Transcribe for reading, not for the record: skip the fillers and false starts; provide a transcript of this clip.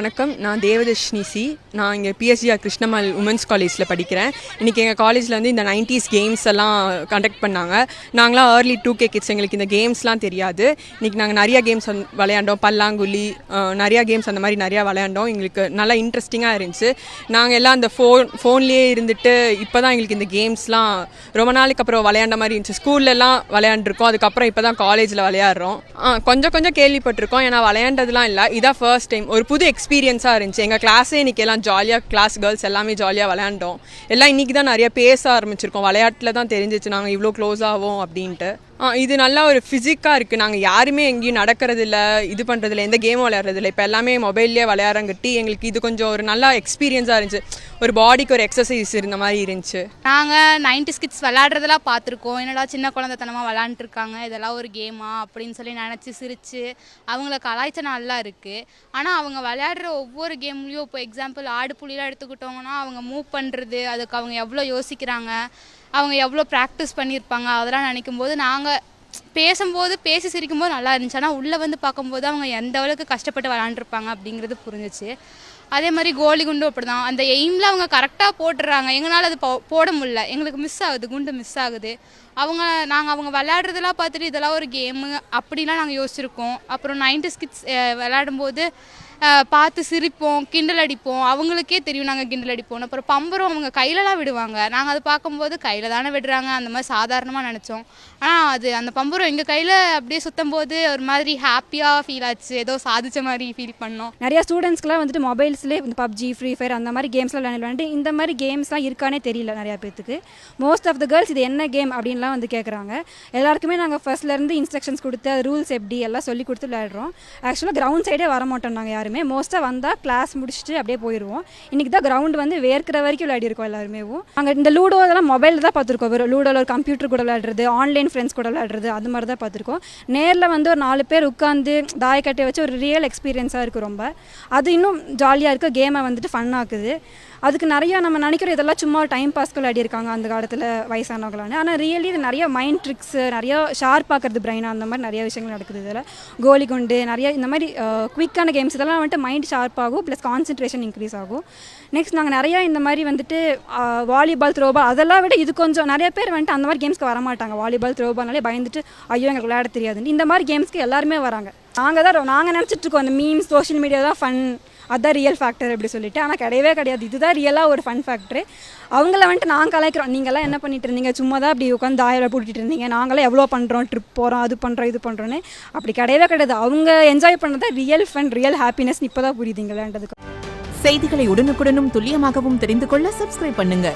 வணக்கம். நான் தேவதர்ஷினி சி. நான் இங்கே பிஎஸ்ஜிஆர் கிருஷ்ணமல் உமன்ஸ் காலேஜில் படிக்கிறேன். இன்றைக்கி எங்கள் காலேஜில் வந்து இந்த 90s கேம்ஸ் எல்லாம் கண்டக்ட் பண்ணாங்க. நாங்களாம் ஏர்லி 2K கிட்ஸ், எங்களுக்கு இந்த கேம்ஸ்லாம் தெரியாது. இன்றைக்கி நாங்கள் நிறையா கேம்ஸ் விளையாண்டோம். பல்லாங்குழி, நிறையா கேம்ஸ் அந்த மாதிரி நிறையா விளையாண்டோம். எங்களுக்கு நல்லா இன்ட்ரெஸ்டிங்காக இருந்துச்சு. நாங்கள் எல்லாம் அந்த ஃபோன்லேயே இருந்துட்டு இப்போ தான் எங்களுக்கு இந்த கேம்ஸ்லாம் ரொம்ப நாளைக்கு அப்புறம் விளையாண்ட மாதிரி இருந்துச்சு. ஸ்கூல்லலாம் விளையாண்டுருக்கோம், அதுக்கப்புறம் இப்போ தான் காலேஜில் விளையாடுறோம். கொஞ்சம் கேள்விப்பட்டிருக்கோம், ஏன்னா விளையாண்டதுலாம் இல்லை. இதான் ஃபர்ஸ்ட் டைம். ஒரு புது எக்ஸ்பீரியன்ஸாக இருந்துச்சு. எங்கள் கிளாஸே இன்றைக்கி எல்லாம் ஜாலியாக, கிளாஸ் கேர்ள்ஸ் எல்லாமே ஜாலியாக விளையாண்டோம். எல்லாம் இன்றைக்கி தான் நிறைய பேச ஆரம்பிச்சிருக்கோம். விளையாட்டில் தான் தெரிஞ்சிச்சு நாங்கள் இவ்வளோ க்ளோஸ் ஆகும் அப்படின்ட்டு. இது நல்லா ஒரு ஃபிசிக்காக இருக்குது. நாங்கள் யாருமே எங்கேயும் நடக்கிறதில்ல, இது பண்ணுறதில்ல, எந்த கேமும் விளையாடுறதில்ல. இப்போ எல்லாமே மொபைல்லேயே விளையாடுறங்கட்டி எங்களுக்கு இது கொஞ்சம் ஒரு நல்லா எக்ஸ்பீரியன்ஸாக இருந்துச்சு. ஒரு பாடிக்கு ஒரு எக்ஸசைஸ் இருந்த மாதிரி இருந்துச்சு. நாங்கள் 90s கிட்ஸ் விளையாடுறதெல்லாம் பார்த்துருக்கோம். என்னடா சின்ன குழந்தைத்தனமாக விளையாண்டுருக்காங்க, இதெல்லாம் ஒரு கேமா அப்படின்னு சொல்லி நினச்சி சிரித்து அவங்கள கலாய்ச்ச நல்லா இருக்குது. ஆனால் அவங்க விளையாடுற ஒவ்வொரு கேம்லேயும், இப்போ எக்ஸாம்பிள் ஆடு புலிலாம் எடுத்துக்கிட்டோங்கன்னா அவங்க மூவ் பண்ணுறது, அதுக்கு அவங்க எவ்வளோ யோசிக்கிறாங்க, அவங்க எவ்வளோ ப்ராக்டிஸ் பண்ணியிருப்பாங்க, அதெல்லாம் நினைக்கும் போது நாங்கள் பேசி சிரிக்கும்போது நல்லா இருந்துச்சு. ஆனால் உள்ளே வந்து பார்க்கும்போது அவங்க எந்த அளவுக்கு கஷ்டப்பட்டு விளாண்டுருப்பாங்க அப்படிங்கிறது புரிஞ்சிச்சு. அதே மாதிரி கோலி குண்டும் அப்படி தான். அந்த எய்மில் அவங்க கரெக்டாக போட்டுடுறாங்க, எங்களால் அது போட முடியல, எங்களுக்கு மிஸ் ஆகுது, குண்டு மிஸ் ஆகுது. அவங்க விளையாடுறதெல்லாம் பார்த்துட்டு இதெல்லாம் ஒரு கேமு அப்படிலாம் நாங்கள் யோசிச்சிருக்கோம். அப்புறம் 90s கிட்ஸ் விளையாடும்போது பார்த்து சிரிப்போம், கிண்டல் அடிப்போம். அவங்களுக்கே தெரியும் நாங்கள் கிண்டல் அடிப்போம். அப்புறம் பம்பரம் அவங்க கையிலலாம் விடுவாங்க. நாங்கள் அதை பார்க்கும்போது கையில் தானே விடுறாங்க அந்த மாதிரி சாதாரணமாக நினச்சோம். ஆனால் அது அந்த பம்பரம் எங்கள் கையில் அப்படியே சுற்றும் போது ஒரு மாதிரி ஹாப்பியாக ஃபீல் ஆச்சு, ஏதோ சாதிச்ச மாதிரி ஃபீல் பண்ணோம். நிறையா ஸ்டூடெண்ட்ஸ்க்குலாம் வந்துட்டு மொபைல்ஸ்லேயே இந்த பப்ஜி, ஃப்ரீ ஃபயர் அந்த மாதிரி கேம்ஸ்லாம் விளையாண்டு இந்த மாதிரி கேம்ஸ்லாம் இருக்கானே தெரியல நிறையா பேத்துக்கு. மோஸ்ட் ஆஃப் த கேர்ள்ஸ் இது என்ன கேம் அப்படின்லாம் வந்து கேட்குறாங்க. எல்லாருக்குமே நாங்கள் ஃபர்ஸ்ட்லேருந்து இன்ஸ்ட்ரக்ஷன்ஸ் கொடுத்து அது ரூல்ஸ் எப்படி எல்லாம் சொல்லி கொடுத்து விளையாடுறோம். ஆக்சுவலாக கிரவுண்ட் சைடே வர மாட்டோம் நாங்கள் யாருமே. மோஸ்ட்டாக வந்தால் கிளாஸ் முடிச்சுட்டு அப்படியே போயிடுவோம். இன்றைக்கி தான் கிரவுண்ட் வந்து வேர்க்கிற வரைக்கும் விளையாடிருக்கோம் எல்லாருமே. நாங்கள் இந்த லூடோ இதெல்லாம் மொபைலில் தான் பார்த்துருக்கோம். வெறும் லூடோவில் ஒரு கம்ப்யூட்டர் கூட விளையாடுறது, ஆன்லைன் ஃப்ரெண்ட்ஸ் கூட விளையாடுறது, அது மாதிரி தான் பார்த்துருக்கோம். நேரில் வந்து ஒரு 4 பேர் உட்காந்து தாயக்கட்டையை வச்சு ஒரு ரியல் எக்ஸ்பீரியன்ஸாக இருக்குது ரொம்ப. அது இன்னும் ஜாலியாக இருக்குது, கேமை வந்துட்டு ஃபன் ஆக்குது. அதுக்கு நிறையா நம்ம நினைக்கிறோம் இதெல்லாம் சும்மா டைம் பாஸ்க்கு விளையாடிருக்காங்க அந்த காலத்தில் வயசானவங்களான்னு. ஆனால் ரியலி இது நிறைய மைண்ட் ட்ரிக்ஸு, நிறையா ஷார்ப் ஆக்குறது பிரெயின், அந்த மாதிரி நிறைய விஷயங்கள் நடக்குது இதில். கோலி குண்டு நிறைய இந்த மாதிரி குவிக்கான கேம்ஸ் இதெல்லாம் வந்துட்டு மைண்ட் ஷார்ப் ஆகும், ப்ளஸ் கான்சன்ட்ரேஷன் இன்க்ரீஸ் ஆகும். நெக்ஸ்ட் நாங்கள் நிறையா இந்த மாதிரி வந்துட்டு வாலிபால், த்ரோபால், அதெல்லாம் விட இது கொஞ்சம் நிறைய பேர் வந்துட்டு அந்த மாதிரி கேம்ஸ்க்கு வரமாட்டாங்க. வாலிபால், த்ரோபால்னாலே பயந்துட்டு ஐயோ எங்களுக்கு விளையாட தெரியாதுன்னு. இந்த மாதிரி கேம்ஸ்க்கு எல்லாருமே வராங்க. நாங்கள் நினச்சிட்ருக்கோம் அந்த மீம்ஸ், சோஷியல் மீடியா தான் ஃபன், அதுதான் ரியல் ஃபேக்டர் அப்படி சொல்லிட்டு. ஆனால் கிடையவே கிடையாது, இதுதான் ரியலாக ஒரு ஃபன் ஃபேக்டரு. அவங்கள வந்துட்டு நாங்கள் கலாய்க்கிறோம், நீங்கள்லாம் என்ன பண்ணிட்டு இருந்தீங்க, சும்மா தான் அப்படி உட்காந்து தாயில் போட்டுட்டு இருந்தீங்க, நாங்களாம் எவ்வளோ பண்ணுறோம், ட்ரிப் போகிறோம், அது பண்ணுறோம், இது பண்ணுறோன்னு. அப்படி கிடையவே கிடையாது. அவங்க என்ஜாய் பண்ணுறதா ரியல் ஃபன், ரியல் ஹாப்பினஸ் இப்போ தான் புரியுதுங்க விளையாண்டதுக்கு. செய்திகளை உடனுக்குடனும் துல்லியமாகவும் தெரிந்து கொள்ள சப்ஸ்கிரைப் பண்ணுங்க.